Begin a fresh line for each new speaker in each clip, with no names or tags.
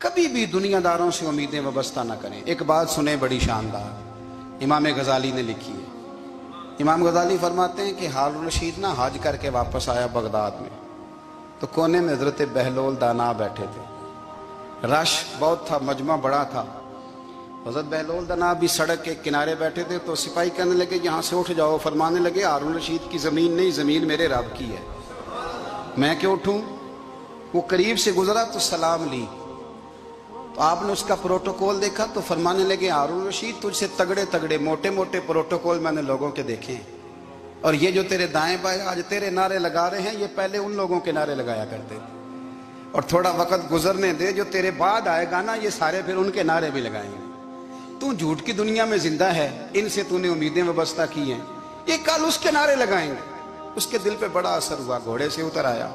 कभी भी दुनियादारों से उम्मीदें वाबस्ता ना करें। एक बात सुने बड़ी शानदार, इमाम गजाली ने लिखी है। इमाम गजाली फरमाते हैं कि हारून रशीद ना हज करके वापस आया बगदाद में, तो कोने में हजरत बहलोल दाना बैठे थे। रश बहुत था, मजमा बड़ा था। हजरत बहलोल दाना भी सड़क के किनारे बैठे थे। तो सिपाही कहने लगे यहाँ से उठ जाओ। फरमाने लगे हारून रशीद की ज़मीन नहीं, ज़मीन मेरे रब की है, मैं क्यों उठूँ। वो करीब से गुजरा तो सलाम ली, तो आपने उसका प्रोटोकॉल देखा तो फरमाने लगे हारून रशीद तुझसे तगड़े तगड़े मोटे मोटे प्रोटोकॉल मैंने लोगों के देखे हैं, और ये जो तेरे दाएं बाएं आज तेरे नारे लगा रहे हैं, ये पहले उन लोगों के नारे लगाया करते थे। और थोड़ा वक्त गुजरने दे, जो तेरे बाद आएगा ना, ये सारे फिर उनके नारे भी लगाएंगे। तू झूठ की दुनिया में जिंदा है, इनसे तूने उम्मीदें वाबस्ता की हैं, ये कल उसके नारे लगाएंगे। उसके दिल पे बड़ा असर हुआ, घोड़े से उतर आया,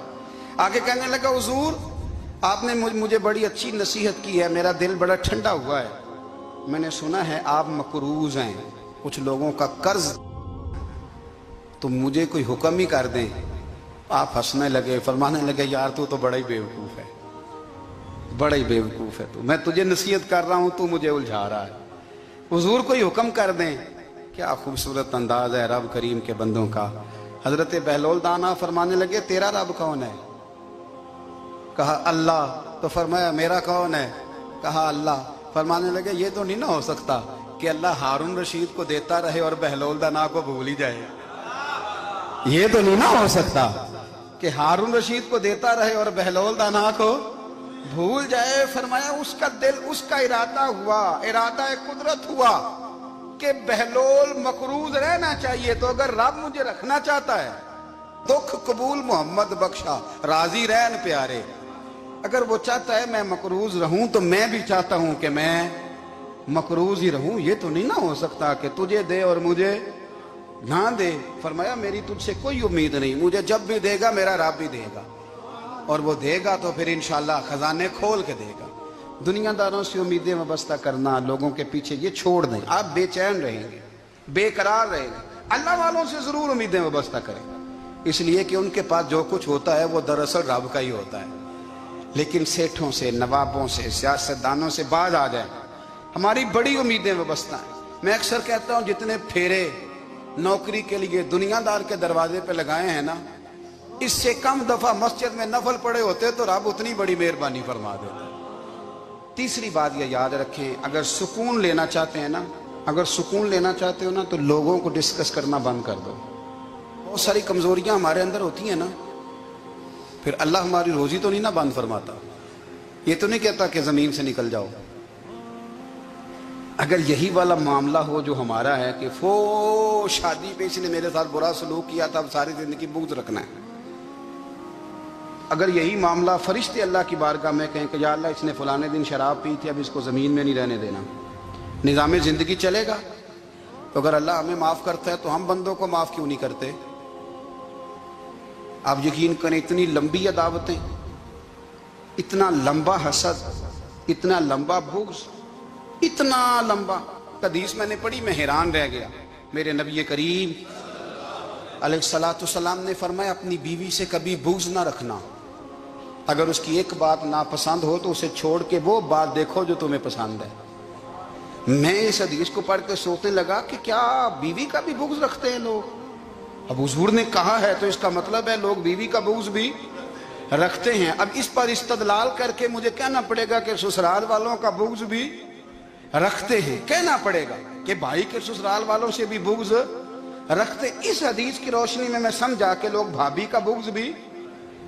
आगे कहने लगा हुजूर आपने मुझे बड़ी अच्छी नसीहत की है, मेरा दिल बड़ा ठंडा हुआ है। मैंने सुना है आप मकरूज हैं, कुछ लोगों का कर्ज, तो मुझे कोई हुक्म ही कर दें। आप हंसने लगे, फरमाने लगे यार तू तो बड़ा ही बेवकूफ़ है, बड़ा ही बेवकूफ़ है तू, मैं तुझे नसीहत कर रहा हूँ, तू मुझे उलझा रहा है। हुजूर कोई हुक्म कर दें। क्या खूबसूरत अंदाज है रब करीम के बंदों का। हजरत बहलोल दाना फरमाने लगे तेरा रब कौन है। कहा अल्लाह। तो फरमाया मेरा कौन है। कहा अल्लाह। फरमाने लगे ये तो नहीं ना हो सकता कि अल्लाह हारून रशीद को देता रहे और बहलोल दाना को भूल ही जाए। ये तो नहीं ना हो सकता कि हारून रशीद को देता रहे और बहलोल दाना को भूल जाए। फरमाया उसका दिल, उसका इरादा हुआ, इरादा कुदरत हुआ कि बहलोल मकरूज रहना चाहिए। तो अगर रब मुझे रखना चाहता है, दुख कबूल मोहम्मद बख्शा राजी रहन प्यारे, अगर वो चाहता है मैं मकरूज रहूं तो मैं भी चाहता हूं कि मैं मकरूज ही रहूं। ये तो नहीं ना हो सकता कि तुझे दे और मुझे ना दे। फरमाया मेरी तुझसे कोई उम्मीद नहीं, मुझे जब भी देगा मेरा रब भी देगा, और वो देगा तो फिर इंशाल्लाह खजाने खोल के देगा। दुनियादारों से उम्मीदें वाबस्ता करना, लोगों के पीछे, ये छोड़ दें। आप बेचैन रहेंगे, बेकरार रहेंगे। अल्लाह वालों से जरूर उम्मीदें वाबस्ता करें, इसलिए कि उनके पास जो कुछ होता है वो दरअसल रब का ही होता है। लेकिन सेठों से, नवाबों से, सियासतदानों से बाज आ जाए, हमारी बड़ी उम्मीदें वाबस्ता हैं। मैं अक्सर कहता हूँ जितने फेरे नौकरी के लिए दुनियादार के दरवाजे पे लगाए हैं ना, इससे कम दफा मस्जिद में नफल पड़े होते तो रब उतनी बड़ी मेहरबानी फरमा देता। तीसरी बात ये याद रखें, अगर सुकून लेना चाहते हैं ना, अगर सुकून लेना चाहते हो ना, तो लोगों को डिस्कस करना बंद कर दो। बहुत सारी कमजोरियां हमारे अंदर होती हैं ना, फिर अल्लाह हमारी रोजी तो नहीं ना बंद फरमाता। ये तो नहीं कहता कि जमीन से निकल जाओ। अगर यही वाला मामला हो जो हमारा है कि फो शादी पे इसने मेरे साथ बुरा सलूक किया था, अब सारी जिंदगी बुग़्ज़ रखना है। अगर यही मामला फरिश्ते अल्लाह की बारगाह में कहें कि या अल्लाह इसने फलाने दिन शराब पी थी, अब इसको ज़मीन में नहीं रहने देना, निज़ाम ज़िंदगी चलेगा। तो अगर अल्लाह हमें माफ़ करता है तो हम बंदों को माफ़ क्यों नहीं करते। आप यकीन करें, इतनी लंबी अदावतें, इतना लंबा हसद, इतना लंबा बुग़्ज़, इतना लंबा। हदीस मैंने पढ़ी, मैं हैरान रह गया। मेरे नबी करीम अलैहिस्सलाम ने फरमाया अपनी बीवी से कभी बुग़्ज़ ना रखना। अगर उसकी एक बात नापसंद हो तो उसे छोड़ के वो बात देखो जो तुम्हें पसंद है। मैं इस हदीस को पढ़ के सोचने लगा कि क्या बीवी का भी बुग़्ज़ रखते हैं लोग। अब हुजूर ने कहा है तो इसका मतलब है लोग बीवी का बुग़्ज़ भी रखते हैं। अब इस पर इस्तदलाल करके मुझे कहना पड़ेगा कि ससुराल वालों का बुग़्ज़ भी रखते हैं। कहना पड़ेगा कि भाई के ससुराल वालों से भी बुग़्ज़ रखते। इस हदीस की रोशनी में मैं समझा कि लोग भाभी का बुग़्ज़ भी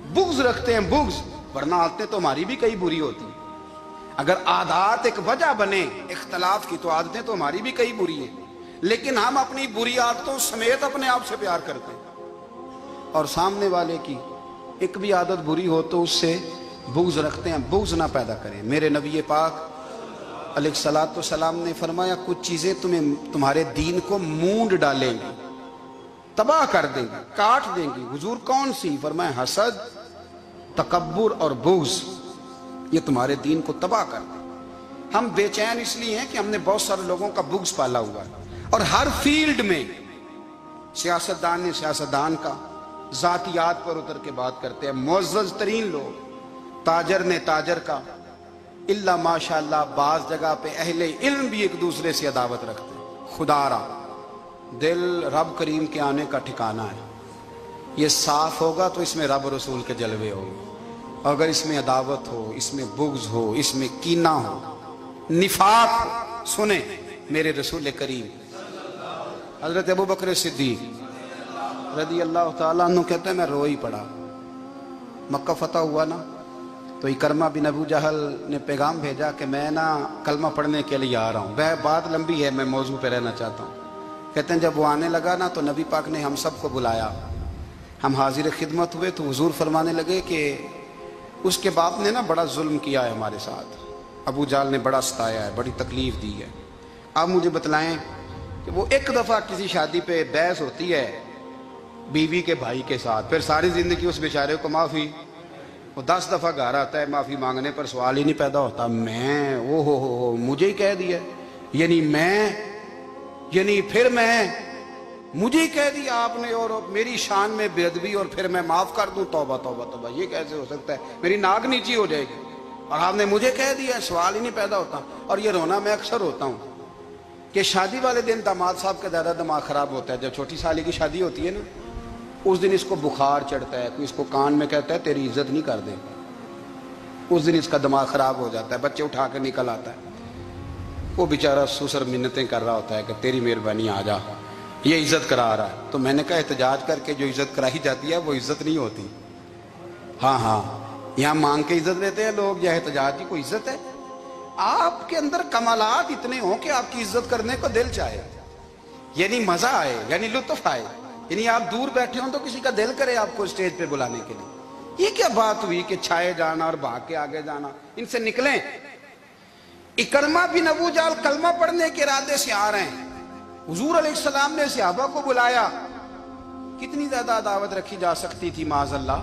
बुग़्ज़ रखते हैं। बुग़्ज़, वरना आदतें तो हमारी भी कई बुरी होती। अगर आदत एक वजह बने इख्तलाफ की तो आदतें तो हमारी भी कई बुरी हैं, लेकिन हम अपनी बुरी आदतों समेत अपने आप से प्यार करते हैं, और सामने वाले की एक भी आदत बुरी हो तो उससे बुग़्ज़ रखते हैं। बुग़्ज़ ना पैदा करें। मेरे नबी पाक अलैहिस्सलाम ने फरमाया कुछ चीजें तुम्हारे दीन को मूंड डालेंगी, तबाह कर देंगी, काट देंगी। हुजूर कौन सी। फरमाया हसद, तकब्बुर और बुग़्ज़, ये तुम्हारे दीन को तबाह कर दें। हम बेचैन इसलिए हैं कि हमने बहुत सारे लोगों का बुग़्ज़ पाला हुआ है, और हर फील्ड में सियासतदान ने सियासतदान का, जातियात पर उतर के बात करते हैं, मुअज़्ज़ज़ तरीन लोग, ताजर ने ताजर का, इल्ला माशाअल्लाह बाज जगह पे अहले इल्म भी एक दूसरे से अदावत रखते हैं। खुदारा दिल रब करीम के आने का ठिकाना है। ये साफ होगा तो इसमें रब रसूल के जलवे होंगे। अगर इसमें अदावत हो, इसमें बुग़्ज़ हो, इसमें कीना हो, निफाक हो, सुने मेरे रसूल करीम हजरत अबू बकर सिद्दीक रज़ी अल्लाह ताला अन्हु कहते हैं मैं रो ही पड़ा। मक्का फतह हुआ ना, तो इकरमा बिन अबू जहल ने पैगाम भेजा कि मैं ना कलमा पढ़ने के लिए आ रहा हूँ। वह बात लंबी है, मैं मौजू पे रहना चाहता हूँ। कहते हैं जब वो आने लगा ना तो नबी पाक ने हम सबको बुलाया, हम हाजिर खिदमत हुए तो हुजूर फरमाने लगे कि उसके बाप ने ना बड़ा जुल्म किया है हमारे साथ, अबू जाल ने बड़ा सताया है, बड़ी तकलीफ दी है। आप मुझे बतलाएं कि वो एक दफ़ा किसी शादी पे बहस होती है बीवी के भाई के साथ, फिर सारी ज़िंदगी उस बेचारे को माफ़ी, वो 10 दफ़ा घर आता है माफ़ी मांगने पर सवाल ही नहीं पैदा होता मैं ओ हो मुझे ही कह दिया, यानी फिर मैं मुझे ही कह दिया आपने और मेरी शान में बेअदबी और फिर मैं माफ़ कर दूं। तौबा तौबा तौबा, ये कैसे हो सकता है? मेरी नाक नीची हो जाएगी और आपने मुझे कह दिया, सवाल ही नहीं पैदा होता। और ये रोना मैं अक्सर होता हूँ कि शादी वाले दिन दामाद साहब का ज़्यादा दिमाग ख़राब होता है। जब छोटी साली की शादी होती है ना, उस दिन इसको बुखार चढ़ता है, कोई इसको कान में कहता है तेरी इज्जत नहीं कर दे, उस दिन इसका दिमाग ख़राब हो जाता है, बच्चे उठा के निकल आता है। वो बेचारा सुसर मिन्नतें कर रहा होता है कि तेरी मेहरबानी आ जा, ये इज्जत करा रहा है। तो मैंने कहा एहतजाज करके जो इज्जत कराई जाती है वो इज्जत नहीं होती। हाँ, यहाँ मांग के इज्जत लेते हैं लोग, यह एहतजाज की कोई इज्जत है? आपके अंदर कमालात इतने हों कि आपकी इज्जत करने को दिल चाहे, यानी मजा आए, यानी लुत्फ आए, यानी आप दूर बैठे हो तो किसी का दिल करे आपको स्टेज पे बुलाने के लिए। ये क्या बात हुई कि छाए जाना और भाग के आगे जाना? इनसे निकलें। इकरमा बिन अबू जाल कलमा पढ़ने के इरादे से आ रहे हैं, हुजूर अलैहिस्सलाम ने सहाबा को बुलाया। कितनी ज्यादा दावत रखी जा सकती थी माज़अल्लाह?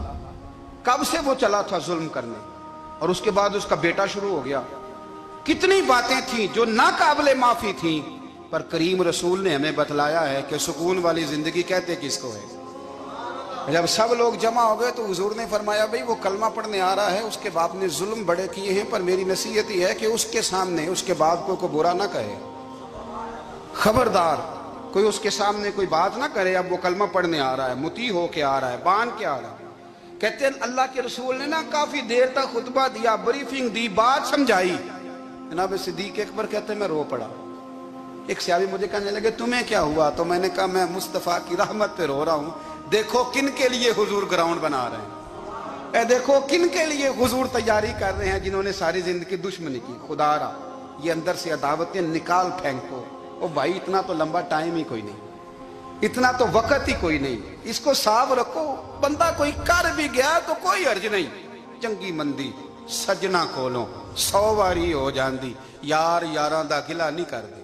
कब से वो चला था जुल्म करने, और उसके बाद उसका बेटा शुरू हो गया। कितनी बातें थी जो ना काबिले माफी थी, पर करीम रसूल ने हमें बतलाया है कि सुकून वाली जिंदगी कहते किसको है। जब सब लोग जमा हो गए तो हुजूर ने फरमाया भाई वो कलमा पढ़ने आ रहा है, उसके बाप ने जुल्म बड़े किए हैं, पर मेरी नसीहत ही है कि उसके सामने उसके बाप को बुरा ना कहे, खबरदार कोई उसके सामने कोई बात ना करे। अब वो कलमा पढ़ने आ रहा है, मुती हो के आ रहा है, बांध के आ रहा है। कहते हैं अल्लाह के रसूल ने ना काफी देर तक खुतबा दिया, ब्रीफिंग दी, बात समझाई। जनाब सिद्दीक अकबर कहते हैं मैं रो पड़ा। एक सहाबी मुझे कहने लगे तुम्हें क्या हुआ? तो मैंने कहा मैं मुस्तफ़ा की रहमत पे रो रहा हूँ। देखो किन के लिए हुजूर ग्राउंड बना रहे हैं, ए देखो किन के लिए हुजूर तैयारी कर रहे हैं, जिन्होंने सारी जिंदगी दुश्मनी की। खुदारा ये अंदर से अदावतें निकाल फेंको। ओ भाई इतना तो लंबा टाइम ही कोई नहीं, इतना तो वक्त ही कोई नहीं, इसको साफ रखो। बंदा कोई कर भी गया तो कोई अर्ज नहीं। चंगी मंदी सजना कोलों 100 वारी हो जाती, यार यारां दा गिला नहीं करदे।